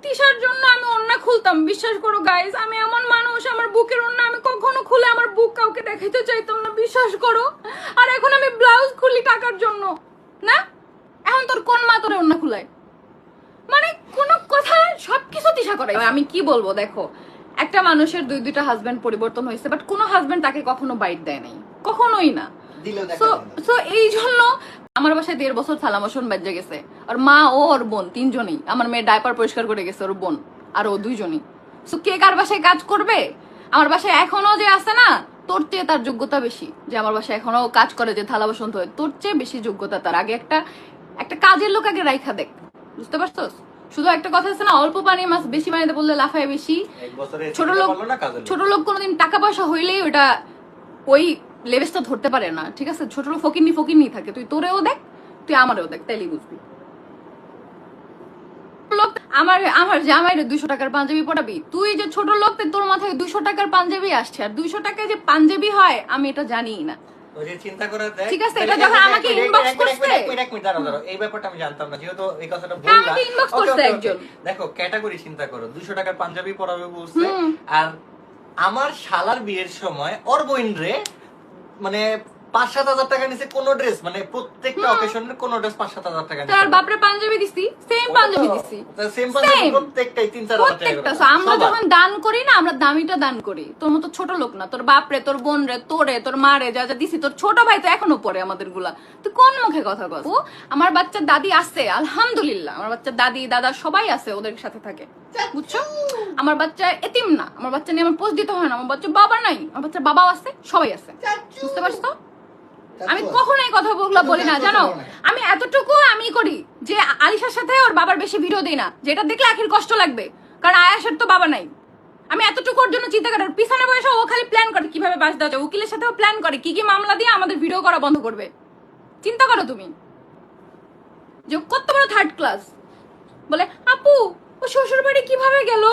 তিশার জন্য আমি ওন্না খুলতাম, বিশ্বাস করো গাইস। আমি এমন মানুষ, আমার বুকের ওন্না আমি কখনো খুলে আমার বুক কাউকে দেখাইতে চাইতাম না, বিশ্বাস করো। আর এখন আমি ব্লাউজ খুলি টাকার জন্য না। এখন তোর কোন মা তোরে ওন্না খুলায়? মানে কোনো কথা, সবকিছু তিশা করে। আমি কি বলবো, দেখো একটা মানুষের দুইটা হাজবেন্ড পরিবর্তন হয়েছে, বাট কোনো হাজবেন্ড তাকে কখনো বাইট দেয় নাই, কখনোই না। সো এই জন্য আমার বাসায় 1.5 বছর থালা বাসন বেজে গেছে। আর মা ও ওর বোন তিনজনই, আমার মেয়ে ডাইপার পরিষ্কার করে গেছে, ওর বোন আর ও দুইজনই। সো কে কার বাসায় কাজ করবে? আমার বাসায় এখনো যে আছে না, তোর চেয়ে তার যোগ্যতা বেশি। যে আমার বাসায় এখনো কাজ করে, যে থালা বাসন ধোয়, তোর চেয়ে বেশি যোগ্যতা তার। আগে একটা কাজের লোক আগে রাইখা দেখ, বুঝতে পারছস? শুধু একটা কথা আছে না, অল্প পানি মাছ বেশি পানিতে বললে লাফায় বেশি। ছোট লোক কোনোদিন টাকা পয়সা হইলেই ওটা ওই লেভেলটা ধরতে পারে না, ঠিক আছে? ছোট লোক ফকিরনি থাকে। তুই তোরেও দেখ, তুই আমারও দেখ, তাইলেই বুঝবি। লোক আমার জামাইরে 200 টাকার পাঞ্জাবি পরাবি? তুই যে ছোট লোক, তোর মাথায় 200 টাকার পাঞ্জাবি আসছে। আর 200 টাকায় যে পাঞ্জাবি হয় আমি এটা জানিই না। চিন্তা করে দেখ, ঠিক আছে? এটা যখন আমাকে ইনবক্স করছে, এই ব্যাপারটা আমি জানতাম না, যেহেতু এই কথাটা বললাম। আমাকে ইনবক্স করছে একজন। দেখো ক্যাটাগরি চিন্তা করো, 200 টাকার পাঞ্জাবি পরাবে বলছে। আর আমার শালার বিয়ের সময় ওর বোন রে মানে 5-7 হাজার টাকা নিচে কোন ড্রেস, মানে প্রত্যেকটা অকেশনের কোন ড্রেস 5-7 হাজার টাকা নিচে। তার বাপরে পাঞ্জাবি দিছি, সেম পাঞ্জাবি দিছি, সেম পাঞ্জাবি প্রত্যেকটাই 3-4 হাজার টাকা। আমরা যখন দান করি না, আমরা দামিটা দান করি। তোর মতো ছোট লোক না। তোর বাপরে, তোর বোন রে, তোরে, তোর মা রে যা যা দিছি, তোর ছোট ভাই তো এখনো পরে আমাদের গুলা। তুই কোন মুখে কথা বল? আমার বাচ্চার দাদি আছে, আলহামদুলিল্লাহ। আমার বাচ্চার দাদি দাদা সবাই আছে, ওদের সাথে থাকে, বুঝছো? আমার বাচ্চা এতিম না। আমার বাচ্চা নিয়ে আমার পোস্ট দিতে হয় না। আমার বাচ্চা বাবা নাই, আমার বাচ্চার বাবাও আছে, সবাই আছে, বুঝতে পারছো? আমি কখনো এই কথা বলি না, জানো? আমি এতটুকু আমি করি যে আলিশার সাথে ওর বাবার বেশি ভিডিও দিই না, যেটা দেখলে আখির কষ্ট লাগবে, কারণ আয়াসের তো বাবা নাই। আমি এতটুকু ওর জন্য চিন্তা করি। পিছনে বসে ও খালি প্ল্যান করে কিভাবে বাস দেওয়া যায়। উকিলের সাথেও প্ল্যান করে কি কি মামলা দিয়ে আমাদের ভিডিও করা বন্ধ করবে। চিন্তা করো তুমি, যে কত বড় থার্ড ক্লাস। বলে আপু ও শ্বশুর বাড়ি কিভাবে গেল?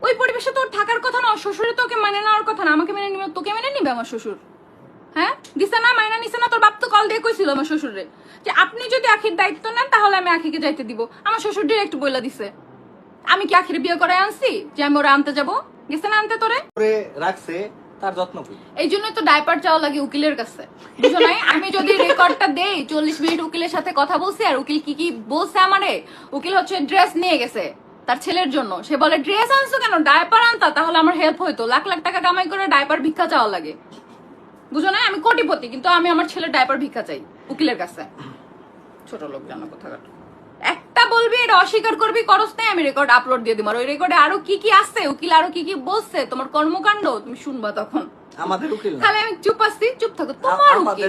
ওই পরিবেশে তোর থাকার কথা না। শ্বশুরে তোকে মানে নেওয়ার কথা না, আমাকে মেনে নিবে। তোকে মেনে নিবে আমার শ্বশুর? হ্যাঁ, দিছে না, মাইনা নিছে না? তোর বাপ তো কল দিয়ে কইছিল আমার শ্বশুরে যে আপনি যদি আখির দায়িত্ব নেন তাহলে আমি আখিকে যাইতে দিব। আমার শ্বশুর ডিরেক্ট বইলা দিছে। আমি কি আখির বিয়ে করে আনছি যে আমি ওরা আনতে যাবো? গেছে না আনতে তোরে? রাখছে তার যত্ন করি। এই জন্যই তো ডাইপার চাওয়া লাগে উকিলের কাছে, বুঝো নাই? আমি যদি রেকর্ডটা দেই 40 মিনিট উকিলের সাথে কথা বলছি, আর উকিল কি কি বলছে আমারে। উকিল হচ্ছে ড্রেস নিয়ে গেছে তার ছেলের জন্য। সে বলে ড্রেস আনছো কেন? ডাইপার আনতা তাহলে আমার হেল্প হইতো। লাখ লাখ টাকা কামাই করে ডাইপার ভিক্ষা চাওয়া লাগে, বুঝো না? আমি কোটিপতি, কিন্তু আমি আমার ছেলের ডাইপার ভিক্ষা চাই উকিলের কাছে। ছোট লোক জানো কোথাকার। একটা বলবি, এটা অস্বীকার করবি, করস নাই, আমি রেকর্ড আপলোড দিয়ে দিব। আর ওই রেকর্ডে আরো কি কি আছে, উকিল আরো কি কি বলছে, তোমার কর্মকাণ্ড তুমি শুনবা তখন। আমাদের উকিল না, তাহলে আমি চুপ আসছি, চুপ থাকো। তোমার উকিল,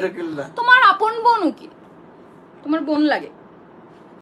তোমার আপন বোন উকিল, তোমার বোন লাগে।